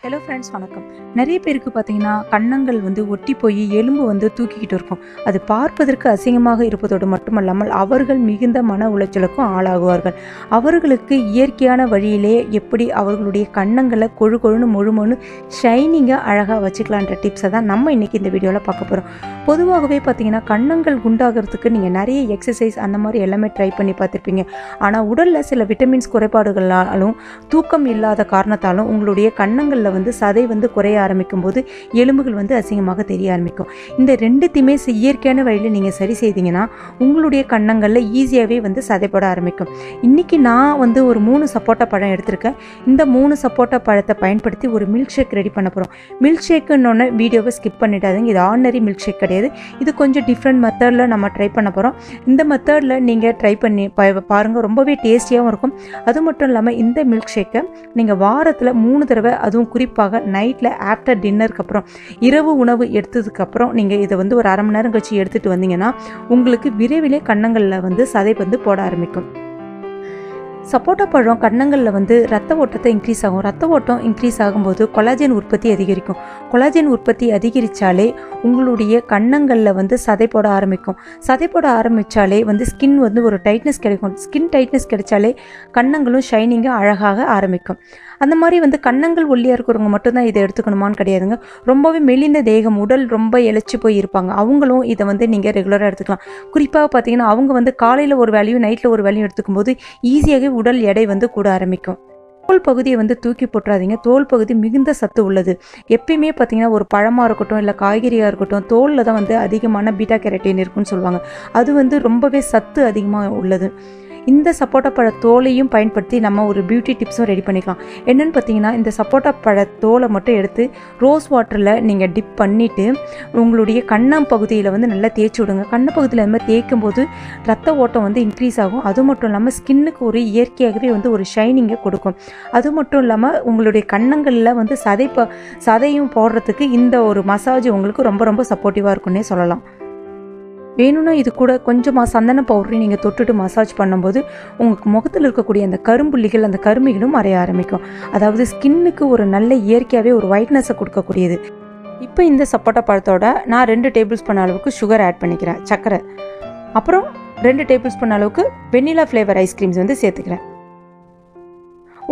Hello friends, வணக்கம். நிறைய பேருக்கு பார்த்தீங்கன்னா கன்னங்கள் ஒட்டி போய் எலும்பு தூக்கிக்கிட்டு இருக்கும். அது பார்ப்பதற்கு அசிங்கமாக இருப்பதோடு மட்டுமல்லாமல் அவர்கள் மிகுந்த மன உளைச்சலுக்கும் ஆளாகுவார்கள். அவர்களுக்கு இயற்கையான வழியிலே எப்படி அவர்களுடைய கன்னங்களை கொழு கொழுன்னு முழுமொன்னு ஷைனிங்காக அழகாக வச்சுக்கலான்ற டிப்ஸை தான் நம்ம இன்றைக்கி இந்த வீடியோவில் பார்க்க போகிறோம். பொதுவாகவே பார்த்தீங்கன்னா கன்னங்கள் குண்டாகிறதுக்கு நீங்கள் நிறைய எக்ஸசைஸ் அந்த மாதிரி எல்லாமே ட்ரை பண்ணி பார்த்துருப்பீங்க. ஆனால் உடலில் சில விட்டமின்ஸ் குறைபாடுகளாலும் தூக்கம் இல்லாத காரணத்தாலும் உங்களுடைய கன்னங்களில் சதை குறைய ஆரம்பிக்கும் போது எலும்புகள் அசிங்கமாக தெரிய ஆரம்பிக்கும். இந்த ரெண்டுத்தையுமே இயற்கையான வழியில் நீங்கள் சரி செய்தீங்கன்னா உங்களுடைய கன்னங்களில் ஈஸியாகவே சதைப்பட ஆரம்பிக்கும். இன்றைக்கி நான் ஒரு 3 சப்போட்டா பழம் எடுத்திருக்கேன். இந்த 3 சப்போட்டா பழத்தை பயன்படுத்தி ஒரு மில்க் ஷேக் ரெடி பண்ண போகிறோம். மில்க் ஷேக்குன்னு வீடியோவை ஸ்கிப் பண்ணிடாதீங்க. இது ஆர்டினரி மில்க் ஷேக் கிடையாது. இது கொஞ்சம் டிஃப்ரெண்ட் மெத்தடில் நம்ம ட்ரை பண்ண போகிறோம். இந்த மெத்தடில் நீங்கள் ட்ரை பண்ணி பாருங்கள், ரொம்பவே டேஸ்டியாகவும் இருக்கும். அது மட்டும் இல்லாமல் இந்த மில்க் ஷேக்கை நீங்கள் வாரத்தில் 3 தடவை, அதுவும் குறிப்பாக நைட்டில் ஆஃப்டர் டின்னருக்கு அப்புறம் இரவு உணவு எடுத்ததுக்கப்புறம் நீங்கள் இதை ஒரு அரை மணி நேரம் கழிச்சு எடுத்துகிட்டு வந்தீங்கன்னா உங்களுக்கு விரைவிலே கன்னங்களில் சதை போட ஆரம்பிக்கும். சப்போட்டா பழம் கன்னங்களில் ரத்த ஓட்டத்தை இன்க்ரீஸ் ஆகும். ரத்த ஓட்டம் இன்க்ரீஸ் ஆகும்போது கொலாஜன் உற்பத்தி அதிகரிக்கும். கொலாஜன் உற்பத்தி அதிகரித்தாலே உங்களுடைய கன்னங்களில் சதை போட ஆரம்பிக்கும். சதை போட ஆரம்பித்தாலே ஸ்கின் ஒரு டைட்னஸ் கிடைக்கும். ஸ்கின் டைட்னஸ் கிடைச்சாலே கன்னங்களும் ஷைனிங்காக அழகாக ஆரம்பிக்கும். அந்த மாதிரி கன்னங்கள் ஒல்லியாக இருக்கிறவங்க மட்டும்தான் இதை எடுத்துக்கணுமான்னு கிடையாதுங்க. ரொம்பவே மெலிந்த தேகம், உடல் ரொம்ப இழைச்சி போய் இருப்பாங்க, அவங்களும் இதை நீங்கள் ரெகுலராக எடுத்துக்கலாம். குறிப்பாக பார்த்தீங்கன்னா அவங்க காலையில் ஒரு வேலையும் நைட்டில் ஒரு வேலையும் எடுத்துக்கும் போது ஈஸியாகவே உடல் எடை கூட ஆரம்பிக்கும். தோல் பகுதியை தூக்கி போட்டுறாதீங்க. தோல் பகுதி மிகுந்த சத்து உள்ளது. எப்பயுமே பார்த்தீங்கன்னா ஒரு பழமாக இருக்கட்டும் இல்லை காய்கறியாக இருக்கட்டும், தோலில் தான் அதிகமான பீட்டா கேரட்டின் இருக்குன்னு சொல்லுவாங்க. அது ரொம்பவே சத்து அதிகமாக உள்ளது. இந்த சப்போட்டா பழ தோலையும் பயன்படுத்தி நம்ம ஒரு பியூட்டி டிப்ஸும் ரெடி பண்ணிக்கலாம். என்னென்னு பார்த்தீங்கன்னா, இந்த சப்போட்டா பழ தோலை மட்டும் எடுத்து ரோஸ் வாட்டரில் நீங்கள் டிப் பண்ணிவிட்டு உங்களுடைய கன்னம் பகுதியில் நல்லா தேய்ச்சி விடுங்க. கண்ண பகுதியில் அது மாதிரி தேய்க்கும் போது ரத்த ஓட்டம் இன்க்ரீஸ் ஆகும். அது மட்டும் இல்லாமல் ஸ்கின்னுக்கு ஒரு இயற்கையாகவே ஒரு ஷைனிங்கை கொடுக்கும். அது மட்டும் இல்லாமல் உங்களுடைய கன்னங்களில் சதையும் போடுறதுக்கு இந்த ஒரு மசாஜ் உங்களுக்கு ரொம்ப ரொம்ப சப்போர்ட்டிவாக இருக்குன்னே சொல்லலாம். வேணும்னா இது கூட கொஞ்சமாக சந்தன பவுடரை நீங்கள் தொட்டுட்டு மசாஜ் பண்ணும்போது உங்களுக்கு முகத்தில் இருக்கக்கூடிய அந்த கரும்புள்ளிகள், அந்த கருமைகளும் மறைய ஆரம்பிக்கும். அதாவது ஸ்கின்னுக்கு ஒரு நல்ல இயற்கையாகவே ஒரு ஒயிட்னஸை கொடுக்கக்கூடியது. இப்போ இந்த சப்போட்டா பழத்தோட நான் 2 டேபிள் ஸ்பூன் அளவுக்கு சுகர் ஆட் பண்ணிக்கிறேன், சர்க்கரை. அப்புறம் 2 டேபிள் ஸ்பூன் அளவுக்கு வெண்ணிலா ஃப்ளேவர் ஐஸ்கிரீம்ஸ் சேர்த்துக்கிறேன்.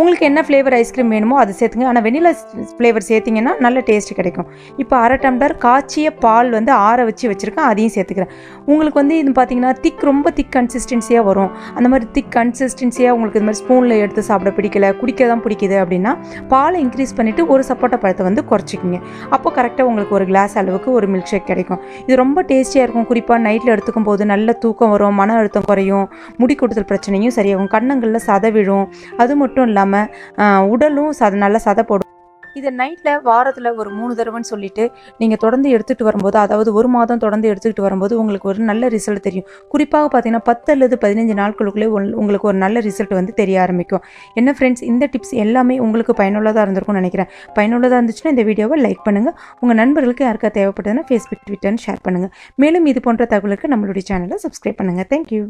உங்களுக்கு என்ன ஃப்ளேவர் ஐஸ்கிரீம் வேணுமோ அதை சேர்த்துங்க. ஆனால் வெனிலா ஃப்ளேவர் சேர்த்திங்கன்னா நல்ல டேஸ்ட் கிடைக்கும். இப்போ 1/2 டம்ளர் காய்ச்சிய பால் ஆற வச்சுருக்கேன், அதையும் சேர்த்துக்கிறேன். உங்களுக்கு இது பார்த்தீங்கன்னா ரொம்ப திக் கன்சிஸ்டன்சியாக வரும். அந்த மாதிரி திக் கன்சிஸ்டன்சியாக உங்களுக்கு இது மாதிரி ஸ்பூனில் எடுத்து சாப்பிட பிடிக்கல, குடிக்க தான் பிடிக்குது அப்படின்னா பாலை இன்க்ரீஸ் பண்ணிவிட்டு ஒரு சப்போட்டா பழத்தை குறைச்சிக்கிங்க. அப்போ கரெக்டாக உங்களுக்கு ஒரு கிளாஸ் அளவுக்கு ஒரு மில்க் ஷேக் கிடைக்கும். இது ரொம்ப டேஸ்டியாக இருக்கும். குறிப்பாக நைட்டில் எடுத்துக்கும் போது நல்ல தூக்கம் வரும், மன அழுத்தம் குறையும், முடி கொட்டுதல் பிரச்சனையும் சரியாகும், கன்னங்களில் சதை விழும். அது மட்டும் இல்லாமல் உடலும் நல்ல சதை போடும். இதை நைட்டில் வாரத்தில் ஒரு 3 தடவைன்னு சொல்லிட்டு நீங்கள் தொடர்ந்து எடுத்துகிட்டு வரும்போது, அதாவது 1 மாதம் தொடர்ந்து எடுத்துக்கிட்டு வரும்போது உங்களுக்கு ஒரு நல்ல ரிசல்ட் தெரியும். குறிப்பாக பார்த்தீங்கன்னா 10 அல்லது 15 நாட்களுக்குள்ளே உங்களுக்கு ஒரு நல்ல ரிசல்ட் தெரிய ஆரம்பிக்கும். என்ன ஃப்ரெண்ட்ஸ், இந்த டிப்ஸ் எல்லாமே உங்களுக்கு பயனுள்ளதாக இருந்திருக்கும்னு நினைக்கிறேன். பயனுள்ளதாக இருந்துச்சுன்னா இந்த வீடியோவை லைக் பண்ணுங்கள். உங்கள் நண்பர்களுக்கு யாருக்கா தேவைப்பட்டதுன்னா ஃபேஸ்புக், ட்விட்டர்னு ஷேர் பண்ணுங்கள். மேலும் இது போன்ற தகவலுக்கு நம்மளுடைய சேனலை சப்ஸ்கிரைப் பண்ணுங்கள். தேங்க்யூ.